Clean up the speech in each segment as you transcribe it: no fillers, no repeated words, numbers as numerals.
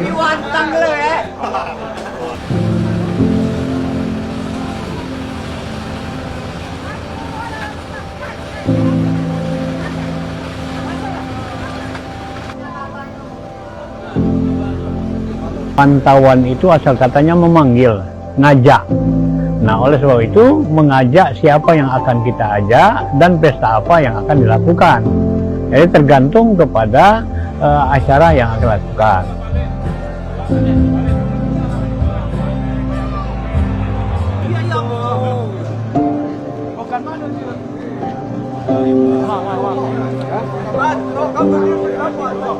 Iwantang lo ya. Pantauan itu asal katanya memanggil, ngajak. Nah, oleh sebab itu mengajak siapa yang akan kita ajak dan pesta apa yang akan dilakukan. Jadi tergantung kepada acara yang akan dilakukan.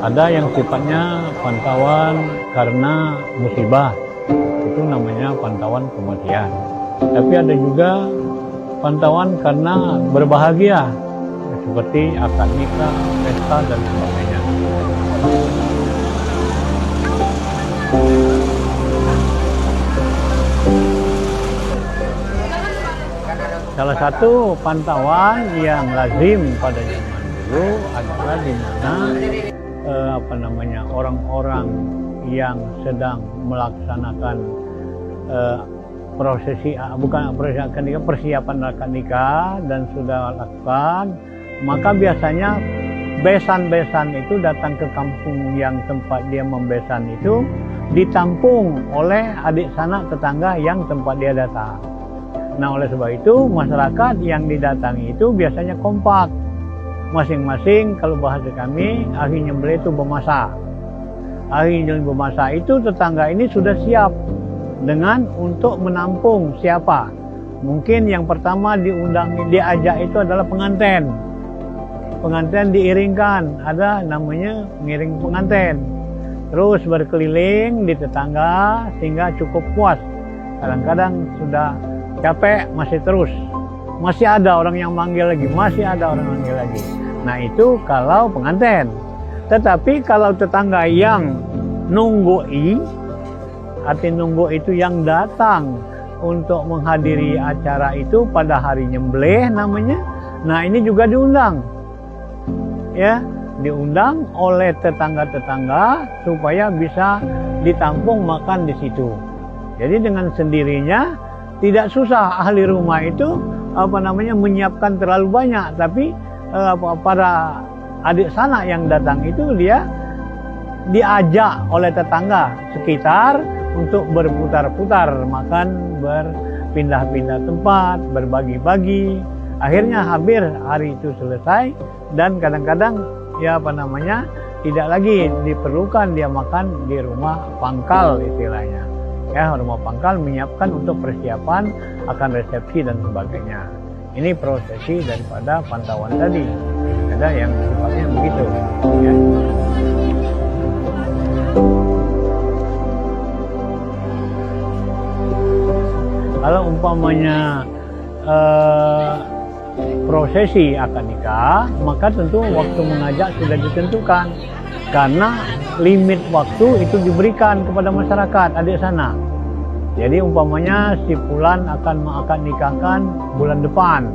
Ada yang sifatnya pantauan karena musibah, itu namanya pantauan kematian. Tapi ada juga pantauan karena berbahagia, seperti akad nikah, pesta, dan sebagainya. Salah satu pantauan yang lazim pada zaman dulu adalah di mana orang-orang yang sedang melaksanakan persiapan akad nikah dan sudah lakukan, maka biasanya besan-besan itu datang ke kampung yang tempat dia membesan itu, ditampung oleh adik sanak tetangga yang tempat dia datang. Nah, oleh sebab itu masyarakat yang didatangi itu biasanya kompak. Masing-masing, kalau bahasa kami, ahli nyembelih itu bermasa. Ahli nyembelih bermasa itu tetangga ini sudah siap dengan untuk menampung siapa. Mungkin yang pertama diajak itu adalah pengantin. Pengantin diiringkan, ada namanya ngiring pengantin. Terus berkeliling di tetangga sehingga cukup puas. Kadang-kadang sudah capek, masih ada orang yang manggil lagi, Nah, itu kalau pengantin. Tetapi kalau tetangga yang nunggui, arti nunggu itu yang datang untuk menghadiri acara itu pada hari nyembelih namanya. Nah, ini juga diundang. Ya, diundang oleh tetangga-tetangga supaya bisa ditampung makan di situ. Jadi dengan sendirinya tidak susah ahli rumah itu menyiapkan terlalu banyak, tapi para adik sanak yang datang itu dia diajak oleh tetangga sekitar untuk berputar-putar makan, berpindah-pindah tempat, berbagi-bagi. Akhirnya hampir hari itu selesai dan kadang-kadang tidak lagi diperlukan dia makan di rumah pangkal istilahnya. Ya, rumah pangkal menyiapkan untuk persiapan akan resepsi dan sebagainya. Ini prosesi daripada pantauan tadi. Ada yang sifatnya begitu. Ya. Kalau umpamanya prosesi akad nikah, maka tentu waktu mengajak sudah ditentukan. Karena limit waktu itu diberikan kepada masyarakat adik sana. Jadi umpamanya si fulan akan nikahkan bulan depan.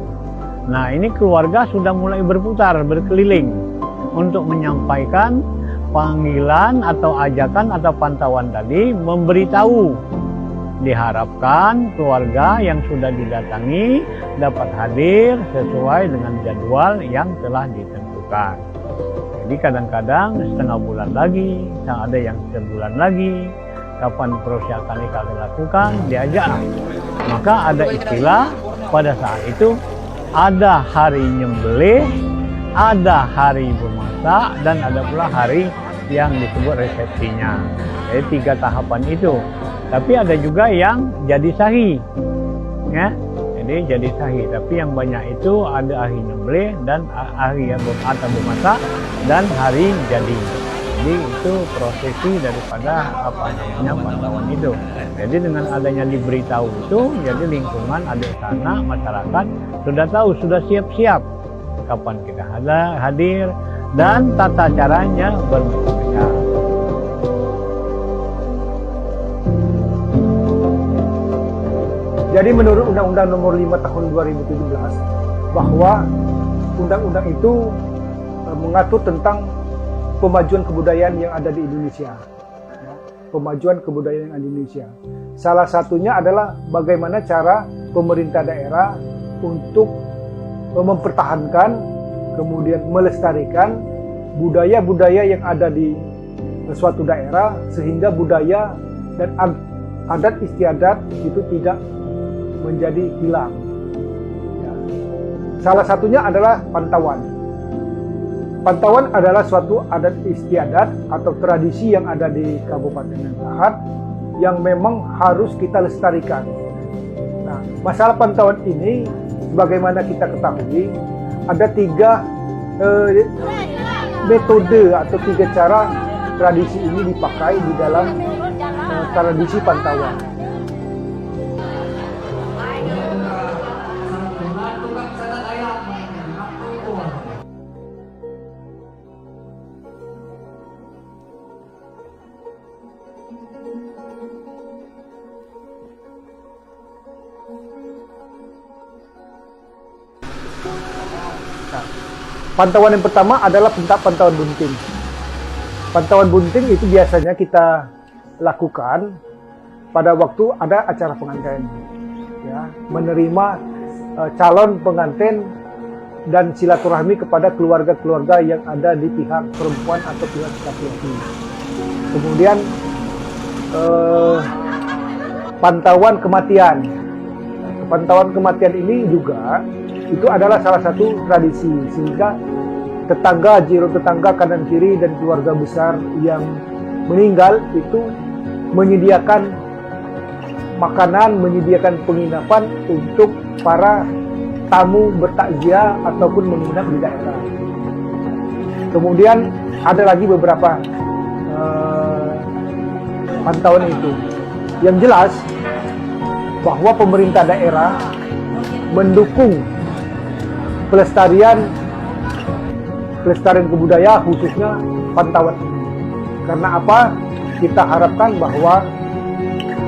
Nah, ini keluarga sudah mulai berputar, berkeliling untuk menyampaikan panggilan atau ajakan atau pantauan tadi, memberitahu. Diharapkan keluarga yang sudah didatangi dapat hadir sesuai dengan jadwal yang telah ditentukan. Jadi kadang-kadang setengah bulan lagi, ada yang sebulan lagi, kapan proses akad nikah dilakukan, diajak. Maka ada istilah pada saat itu, ada hari nyembelih, ada hari bermasak, dan ada pula hari yang disebut resepsinya. Jadi 3 tahapan itu. Tapi ada juga yang jadi sahih. Ya. Jadi jadi sahih, tapi yang banyak itu ada hari nyembelih dan hari yang bermasak dan hari jadi. Jadi itu prosesi daripada pantauan itu. Jadi dengan adanya diberitahu itu, jadi lingkungan adik sana masyarakat sudah tahu, sudah siap-siap kapan kita hadir dan tata caranya bermacam-macam. Jadi menurut Undang-Undang Nomor 5 Tahun 2017 bahwa undang-undang itu mengatur tentang pemajuan kebudayaan yang ada di Indonesia. Ya, pemajuan kebudayaan yang ada di Indonesia. Salah satunya adalah bagaimana cara pemerintah daerah untuk mempertahankan, kemudian melestarikan budaya-budaya yang ada di suatu daerah, sehingga budaya dan adat istiadat itu tidak menjadi hilang. Ya. Salah satunya adalah pantauan. Pantauan adalah suatu adat istiadat atau tradisi yang ada di Kabupaten Lahat yang memang harus kita lestarikan. Nah, masalah pantauan ini, sebagaimana kita ketahui, ada 3 metode atau 3 cara tradisi ini dipakai di dalam tradisi pantauan. Nah, pantauan yang pertama adalah pantauan bunting. Pantauan bunting itu biasanya kita lakukan pada waktu ada acara pengantin, ya, menerima calon pengantin dan silaturahmi kepada keluarga-keluarga yang ada di pihak perempuan atau pihak laki-laki. Kemudian pantauan kematian. Pantauan kematian ini juga itu adalah salah satu tradisi, sehingga tetangga, jiran tetangga kanan kiri dan keluarga besar yang meninggal itu menyediakan makanan, menyediakan penginapan untuk para tamu bertakziah ataupun menginap di daerah. Kemudian ada lagi beberapa pantauan itu. Yang jelas bahwa pemerintah daerah mendukung pelestarian kebudayaan, khususnya pantauan ini. Karena apa? Kita harapkan bahwa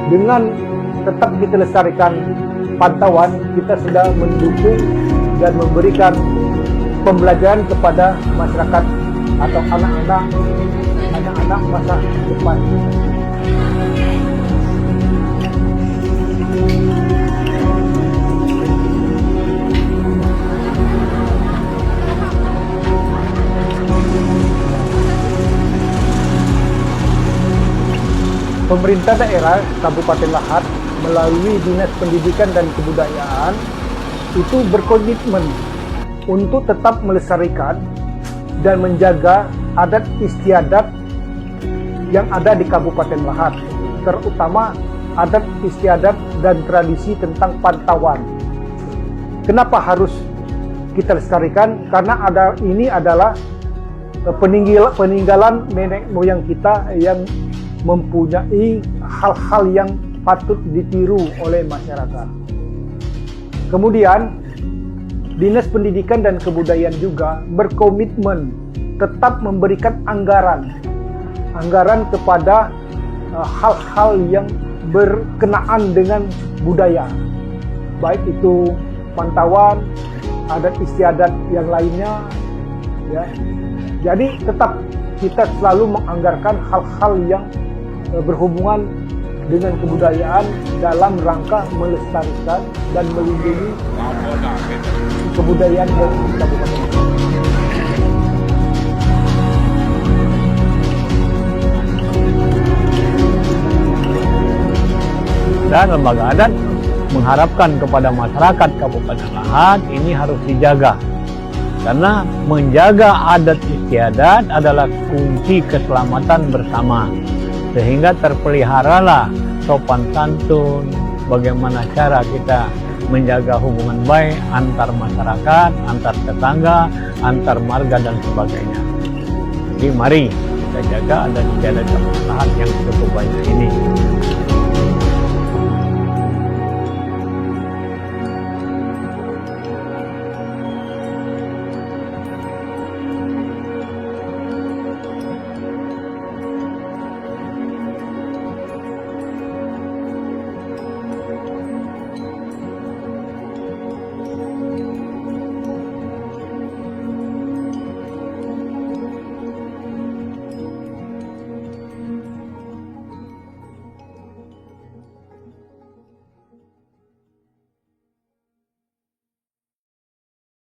dengan tetap kita lestarikan pantauan, kita sudah mendukung dan memberikan pembelajaran kepada masyarakat atau anak-anak masa depan. Pemerintah daerah Kabupaten Lahat melalui Dinas Pendidikan dan Kebudayaan itu berkomitmen untuk tetap melestarikan dan menjaga adat istiadat yang ada di Kabupaten Lahat, terutama adat istiadat dan tradisi tentang pantauan. Kenapa harus kita lestarikan? Karena ini adalah peninggalan nenek moyang kita yang mempunyai hal-hal yang patut ditiru oleh masyarakat. Kemudian, Dinas Pendidikan dan Kebudayaan juga berkomitmen tetap memberikan anggaran kepada hal-hal yang berkenaan dengan budaya, baik itu pantauan, adat istiadat yang lainnya, ya. Jadi tetap kita selalu menganggarkan hal-hal yang berhubungan dengan kebudayaan dalam rangka melestarikan dan melindungi kebudayaan yang kita buat. Dan lembaga adat mengharapkan kepada masyarakat Kabupaten Lahat ini harus dijaga, karena menjaga adat istiadat adalah kunci keselamatan bersama, sehingga terpeliharalah sopan santun, bagaimana cara kita menjaga hubungan baik antar masyarakat, antar tetangga, antar marga dan sebagainya. Jadi mari kita jaga adat istiadat Kabupaten Lahat yang cukup banyak ini.